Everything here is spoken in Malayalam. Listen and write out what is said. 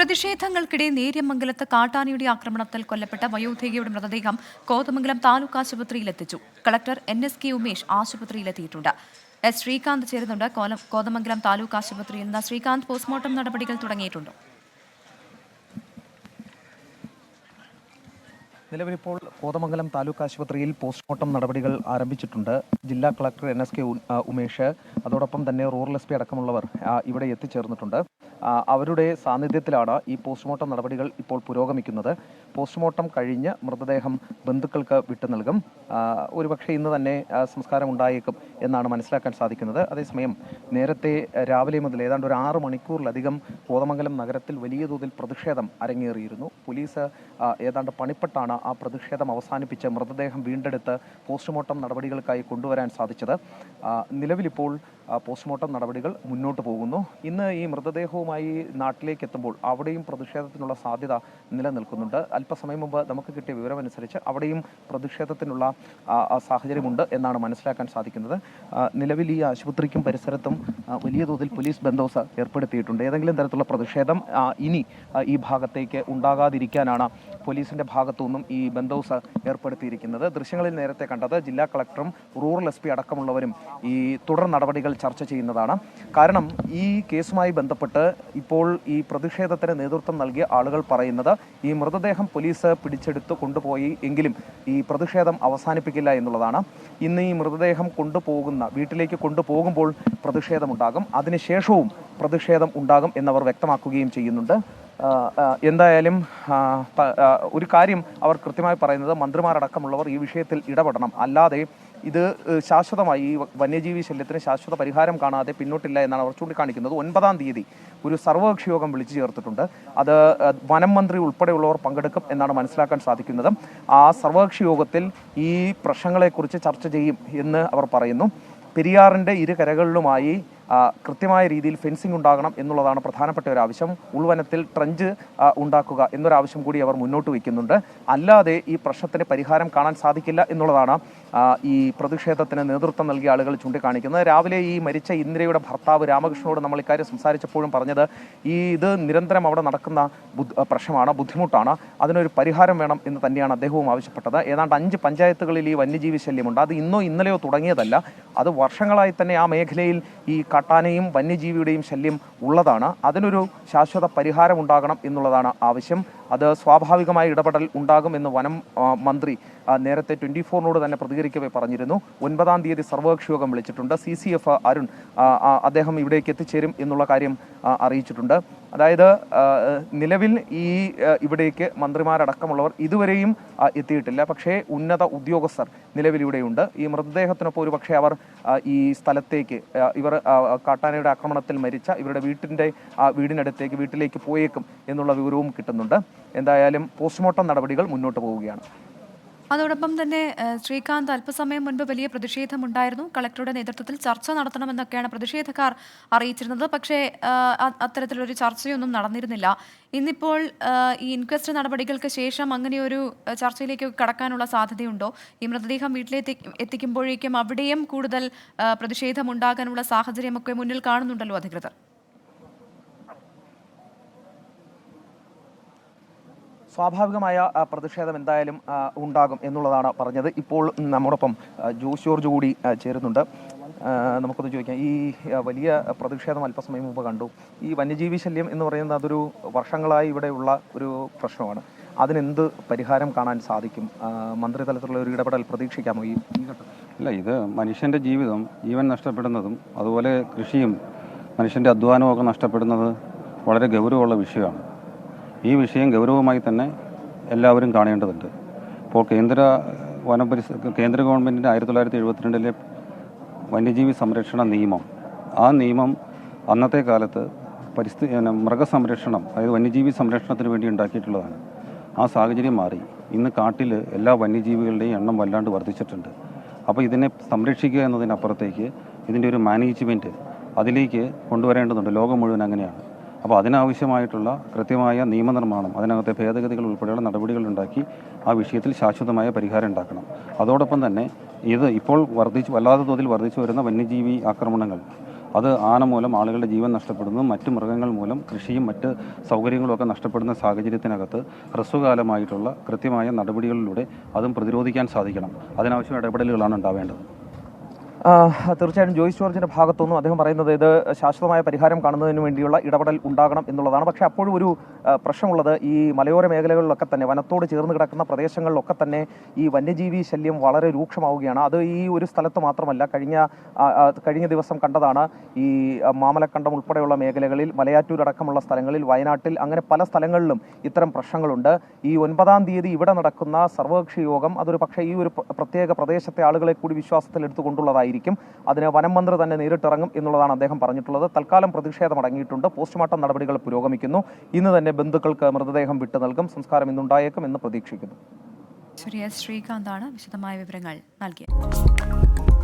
പ്രതിഷേധങ്ങൾക്കിടെ നേര്യമംഗലത്ത് കാട്ടാനയുടെ ആക്രമണത്തിൽ കൊല്ലപ്പെട്ട വയോധികയുടെ മൃതദേഹം കോതമംഗലം താലൂക്ക് ആശുപത്രിയിലെത്തിച്ചു. കളക്ടർ NSK ഉമേഷ് ആശുപത്രിയിലെത്തിയിട്ടുണ്ട്. ശ്രീകാന്ത് ചേരുന്നുണ്ട്. കോതമംഗലം താലൂക്ക് ആശുപത്രിയിൽ നിന്ന് ശ്രീകാന്ത്, പോസ്റ്റ്മോർട്ടം നടപടികൾ തുടങ്ങിയിട്ടുണ്ടോ? നിലവിലിപ്പോൾ കോതമംഗലം താലൂക്ക് ആശുപത്രിയിൽ പോസ്റ്റ്മോർട്ടം നടപടികൾ ആരംഭിച്ചിട്ടുണ്ട്. ജില്ലാ കളക്ടർ NSK ഉമേഷ്, അതോടൊപ്പം തന്നെ റൂറൽ SP അടക്കമുള്ളവർ ഇവിടെ എത്തിച്ചേർന്നിട്ടുണ്ട്. അവരുടെ സാന്നിധ്യത്തിലാണ് ഈ പോസ്റ്റ്മോർട്ടം നടപടികൾ ഇപ്പോൾ പുരോഗമിക്കുന്നത്. പോസ്റ്റ്മോർട്ടം കഴിഞ്ഞ് മൃതദേഹം ബന്ധുക്കൾക്ക് വിട്ടു നൽകും. ഒരുപക്ഷെ ഇന്ന് തന്നെ സംസ്കാരം ഉണ്ടായേക്കും എന്നാണ് മനസ്സിലാക്കാൻ സാധിക്കുന്നത്. അതേസമയം നേരത്തെ രാവിലെ മുതൽ ഏതാണ്ട് ഒരു 6 മണിക്കൂറിലധികം കോതമംഗലം നഗരത്തിൽ വലിയ തോതിൽ പ്രതിഷേധം അരങ്ങേറിയിരുന്നു. പോലീസ് ഏതാണ്ട് പണിപ്പെട്ടാണ് ആ പ്രതിഷേധം അവസാനിപ്പിച്ച് മൃതദേഹം വീണ്ടെടുത്ത് പോസ്റ്റ്മോർട്ടം നടപടികൾക്കായി കൊണ്ടുവരാൻ സാധിച്ചത്. നിലവിലിപ്പോൾ പോസ്റ്റ്മോർട്ടം നടപടികൾ മുന്നോട്ട് പോകുന്നു. ഇന്ന് ഈ മൃതദേഹവുമായി നാട്ടിലേക്ക് എത്തുമ്പോൾ അവിടെയും പ്രതിഷേധത്തിനുള്ള സാധ്യത നിലനിൽക്കുന്നുണ്ട്. അല്പസമയം മുമ്പ് നമുക്ക് കിട്ടിയ വിവരമനുസരിച്ച് അവിടെയും പ്രതിഷേധത്തിനുള്ള സാഹചര്യമുണ്ട് എന്നാണ് മനസ്സിലാക്കാൻ സാധിക്കുന്നത്. നിലവിൽ ഈ ആശുപത്രിക്കും പരിസരത്തും വലിയ തോതിൽ പോലീസ് ബന്ദോബസ്ത് ഏർപ്പെടുത്തിയിട്ടുണ്ട്. ഏതെങ്കിലും തരത്തിലുള്ള പ്രതിഷേധം ഇനി ഈ ഭാഗത്തേക്ക് ഉണ്ടാകാതിരിക്കാനാണ് പോലീസിന്റെ ഭാഗത്തു നിന്നും ഈ ബന്ദോബസ്ത് ഏർപ്പെടുത്തിയിരിക്കുന്നത്. ദൃശ്യങ്ങളിൽ നേരത്തെ കണ്ടത് ജില്ലാ കളക്ടറും റൂറൽ SP അടക്കമുള്ളവരും ഈ തുടർ നടപടികൾ ചർച്ച ചെയ്യുന്നതാണ്. കാരണം ഈ കേസുമായി ബന്ധപ്പെട്ട് ഇപ്പോൾ ഈ പ്രതിഷേധത്തിന് നേതൃത്വം നൽകിയ ആളുകൾ പറയുന്നത് ഈ മൃതദേഹം പോലീസ് പിടിച്ചെടുത്ത് കൊണ്ടുപോയി എങ്കിലും ഈ പ്രതിഷേധം അവസാനിപ്പിക്കില്ല എന്നുള്ളതാണ്. ഇന്ന് ഈ മൃതദേഹം വീട്ടിലേക്ക് കൊണ്ടുപോകുമ്പോൾ പ്രതിഷേധമുണ്ടാകും, അതിനുശേഷവും പ്രതിഷേധം ഉണ്ടാകും എന്നവർ വ്യക്തമാക്കുകയും ചെയ്യുന്നുണ്ട്. എന്തായാലും ഒരു കാര്യം അവർ കൃത്യമായി പറയുന്നത്, മന്ത്രിമാരടക്കമുള്ളവർ ഈ വിഷയത്തിൽ ഇടപെടണം, അല്ലാതെ ഇത് ശാശ്വതമായി ഈ വന്യജീവി ശല്യത്തിന് ശാശ്വത പരിഹാരം കാണാതെ പിന്നോട്ടില്ല എന്നാണ് അവർ ചൂണ്ടിക്കാണിക്കുന്നത്. 9-ാം തീയതി ഒരു സർവകക്ഷി യോഗം വിളിച്ചു ചേർത്തിട്ടുണ്ട്. അത് വനം മന്ത്രി ഉൾപ്പെടെയുള്ളവർ പങ്കെടുക്കും എന്നാണ് മനസ്സിലാക്കാൻ സാധിക്കുന്നത്. ആ സർവകക്ഷി യോഗത്തിൽ ഈ പ്രശ്നങ്ങളെക്കുറിച്ച് ചർച്ച ചെയ്യും എന്ന് അവർ പറയുന്നു. പെരിയാറിൻ്റെ ഇരു കരകളിലുമായി കൃത്യമായ രീതിയിൽ ഫെൻസിംഗ് ഉണ്ടാകണം എന്നുള്ളതാണ് പ്രധാനപ്പെട്ട ഒരു ആവശ്യം. ഉൾവനത്തിൽ ട്രഞ്ച് ഉണ്ടാക്കുക എന്നൊരാവശ്യം കൂടി അവർ മുന്നോട്ട് വയ്ക്കുന്നുണ്ട്. അല്ലാതെ ഈ പ്രശ്നത്തിന് പരിഹാരം കാണാൻ സാധിക്കില്ല എന്നുള്ളതാണ് ഈ പ്രതിഷേധത്തിന് നേതൃത്വം നൽകിയ ആളുകൾ ചൂണ്ടിക്കാണിക്കുന്നത്. രാവിലെ ഈ മരിച്ച ഇന്ദിരയുടെ ഭർത്താവ് രാമകൃഷ്ണനോട് നമ്മൾ ഇക്കാര്യം സംസാരിച്ചപ്പോഴും പറഞ്ഞത് ഇത് നിരന്തരം അവിടെ നടക്കുന്ന പ്രശ്നമാണ്, ബുദ്ധിമുട്ടാണ്, അതിനൊരു പരിഹാരം വേണം എന്ന് തന്നെയാണ് അദ്ദേഹവും ആവശ്യപ്പെട്ടത്. ഏതാണ്ട് 5 പഞ്ചായത്തുകളിൽ ഈ വന്യജീവി ശല്യമുണ്ട്. അത് ഇന്നോ ഇന്നലെയോ തുടങ്ങിയതല്ല, അത് വർഷങ്ങളായി തന്നെ ആ മേഖലയിൽ ഈ കാട്ടാനയും വന്യജീവിയുടെയും ശല്യം ഉള്ളതാണ്. അതിനൊരു ശാശ്വത പരിഹാരം ഉണ്ടാകണം എന്നുള്ളതാണ് ആവശ്യം. അത് സ്വാഭാവികമായ ഇടപെടൽ ഉണ്ടാകും എന്ന് വനം മന്ത്രി നേരത്തെ 24-നോട് തന്നെ പ്രതികരിക്കവേ പറഞ്ഞിരുന്നു. 9-ാം തീയതി സർവകക്ഷി യോഗം വിളിച്ചിട്ടുണ്ട്. CCF അരുൺ അദ്ദേഹം ഇവിടേക്ക് എത്തിച്ചേരും എന്നുള്ള കാര്യം അറിയിച്ചിട്ടുണ്ട്. അതായത് നിലവിൽ ഇവിടേക്ക് മന്ത്രിമാരടക്കമുള്ളവർ ഇതുവരെയും എത്തിയിട്ടില്ല. പക്ഷേ ഉന്നത ഉദ്യോഗസ്ഥർ നിലവിലിവിടെയുണ്ട്. ഈ മൃതദേഹത്തിനൊപ്പം ഒരു പക്ഷേ അവർ ഈ സ്ഥലത്തേക്ക് ഇവർ കാട്ടാനയുടെ ആക്രമണത്തിൽ മരിച്ച ഇവരുടെ വീട്ടിലേക്ക് പോയേക്കും എന്നുള്ള വിവരവും കിട്ടുന്നുണ്ട്. എന്തായാലും പോസ്റ്റ്മോർട്ടം നടപടികൾ മുന്നോട്ട് പോവുകയാണ്. അതോടൊപ്പം തന്നെ ശ്രീകാന്ത്, അല്പസമയം മുൻപ് വലിയ പ്രതിഷേധമുണ്ടായിരുന്നു. കളക്ടറുടെ നേതൃത്വത്തിൽ ചർച്ച നടത്തണമെന്നൊക്കെയാണ് പ്രതിഷേധക്കാർ അറിയിച്ചിരുന്നത്. പക്ഷേ അത്തരത്തിലൊരു ചർച്ചയൊന്നും നടന്നിരുന്നില്ല. ഇന്നിപ്പോൾ ഈ ഇൻക്വസ്റ്റ് നടപടികൾക്ക് ശേഷം അങ്ങനെയൊരു ചർച്ചയിലേക്ക് കടക്കാനുള്ള സാധ്യതയുണ്ടോ? ഈ മൃതദേഹം എത്തിക്കുമ്പോഴേക്കും അവിടെയും കൂടുതൽ പ്രതിഷേധമുണ്ടാകാനുള്ള സാഹചര്യമൊക്കെ മുന്നിൽ കാണുന്നുണ്ടല്ലോ അധികൃതർ? സ്വാഭാവികമായ പ്രതിഷേധം എന്തായാലും ഉണ്ടാകും എന്നുള്ളതാണ് പറഞ്ഞത്. ഇപ്പോൾ നമ്മോടൊപ്പം ജോസ് ജോർജ് കൂടി ചേരുന്നുണ്ട്. നമുക്കൊന്ന് ചോദിക്കാം, ഈ വലിയ പ്രതിഷേധം അല്പസമയം മുമ്പ് കണ്ടു. ഈ വന്യജീവി ശല്യം എന്ന് പറയുന്നത് അതൊരു വർഷങ്ങളായി ഇവിടെയുള്ള ഒരു പ്രശ്നമാണ്. അതിനെന്ത് പരിഹാരം കാണാൻ സാധിക്കും? മന്ത്രിതലത്തിലുള്ള ഒരു ഇടപെടൽ പ്രതീക്ഷിക്കാമോ ഈ ഘട്ടത്തിൽ? ഇല്ല, ഇത് മനുഷ്യൻ്റെ ജീവൻ നഷ്ടപ്പെടുന്നതും അതുപോലെ കൃഷിയും മനുഷ്യൻ്റെ അധ്വാനവും ഒക്കെ നഷ്ടപ്പെടുന്നത് വളരെ ഗൗരവമുള്ള വിഷയമാണ്. ഈ വിഷയം ഗൗരവമായി തന്നെ എല്ലാവരും കാണേണ്ടതുണ്ട്. ഇപ്പോൾ കേന്ദ്ര ഗവൺമെൻറ്റിൻ്റെ 1972 വന്യജീവി സംരക്ഷണ നിയമം, ആ നിയമം അന്നത്തെ കാലത്ത് മൃഗസംരക്ഷണം, അതായത് വന്യജീവി സംരക്ഷണത്തിന് വേണ്ടി ഉണ്ടാക്കിയിട്ടുള്ളതാണ്. ആ സാഹചര്യം മാറി. ഇന്ന് കാട്ടിൽ എല്ലാ വന്യജീവികളുടെയും എണ്ണം വല്ലാണ്ട് വർദ്ധിച്ചിട്ടുണ്ട്. അപ്പോൾ ഇതിനെ സംരക്ഷിക്കുക എന്നതിനപ്പുറത്തേക്ക് ഇതിൻ്റെ ഒരു മാനേജ്മെൻറ്റ് അതിലേക്ക് കൊണ്ടുവരേണ്ടതുണ്ട്. ലോകം മുഴുവൻ അങ്ങനെയാണ്. അപ്പോൾ അതിനാവശ്യമായിട്ടുള്ള കൃത്യമായ നിയമനിർമ്മാണം, അതിനകത്തെ ഭേദഗതികൾ ഉൾപ്പെടെയുള്ള നടപടികൾ ഉണ്ടാക്കി ആ വിഷയത്തിൽ ശാശ്വതമായ പരിഹാരം ഉണ്ടാക്കണം. അതോടൊപ്പം തന്നെ ഇത് ഇപ്പോൾ വല്ലാത്ത തോതിൽ വർദ്ധിച്ചു വരുന്ന വന്യജീവി ആക്രമണങ്ങൾ അത് ആന മൂലം ആളുകളുടെ ജീവൻ നഷ്ടപ്പെടുന്നു, മറ്റു മൃഗങ്ങൾ മൂലം കൃഷിയും മറ്റ് സൗകര്യങ്ങളും ഒക്കെ നഷ്ടപ്പെടുന്ന സാഹചര്യത്തിനകത്ത് ഹ്രസ്വകാലമായിട്ടുള്ള കൃത്യമായ നടപടികളിലൂടെ അതും പ്രതിരോധിക്കാൻ സാധിക്കണം. അതിനാവശ്യമായ ഇടപെടലുകളാണ് ഉണ്ടാവേണ്ടത്. തീർച്ചയായും ജോയ്സ് ജോർജിന്റെ ഭാഗത്തുനിന്നും അദ്ദേഹം പറയുന്നത് ഇത് ശാശ്വതമായ പരിഹാരം കാണുന്നതിന് വേണ്ടിയുള്ള ഇടപെടൽ ഉണ്ടാകണം എന്നുള്ളതാണ്. പക്ഷേ അപ്പോഴും ഒരു പ്രശ്നമുള്ളത് ഈ മലയോര മേഖലകളിലൊക്കെ തന്നെ വനത്തോട് ചേർന്ന് കിടക്കുന്ന പ്രദേശങ്ങളിലൊക്കെ തന്നെ ഈ വന്യജീവി ശല്യം വളരെ രൂക്ഷമാവുകയാണ്. അത് ഈ ഒരു സ്ഥലത്ത് മാത്രമല്ല, കഴിഞ്ഞ ദിവസം കണ്ടതാണ്. ഈ മാമലക്കണ്ടം ഉൾപ്പെടെയുള്ള മേഖലകളിൽ, മലയാറ്റൂരടക്കമുള്ള സ്ഥലങ്ങളിൽ, വയനാട്ടിൽ, അങ്ങനെ പല സ്ഥലങ്ങളിലും ഇത്തരം പ്രശ്നങ്ങളുണ്ട്. ഈ 9-ാം തീയതി ഇവിടെ നടക്കുന്ന സർവകക്ഷി യോഗം അതൊരു പക്ഷേ ഈ ഒരു പ്രത്യേക പ്രദേശത്തെ ആളുകളെ കൂടി വിശ്വാസത്തിൽ എടുത്തുകൊണ്ടുള്ളതായിരിക്കും. അതിന് വനം മന്ത്രി തന്നെ നേരിട്ടിറങ്ങും എന്നുള്ളതാണ് അദ്ദേഹം പറഞ്ഞിട്ടുള്ളത്. തൽക്കാലം പ്രതിഷേധം അടങ്ങിയിട്ടുണ്ട്. പോസ്റ്റ്മോർട്ടം നടപടികൾ പുരോഗമിക്കുന്നു. ഇന്ന് തന്നെ ബന്ധുക്കൾക്ക് മൃതദേഹം വിട്ടു നൽകും. സംസ്കാരം ഇന്നുണ്ടായേക്കും എന്ന് പ്രതീക്ഷിക്കുന്നു. ശ്രീകാന്താണ് വിശദമായ വിവരങ്ങൾ നൽകിയത്.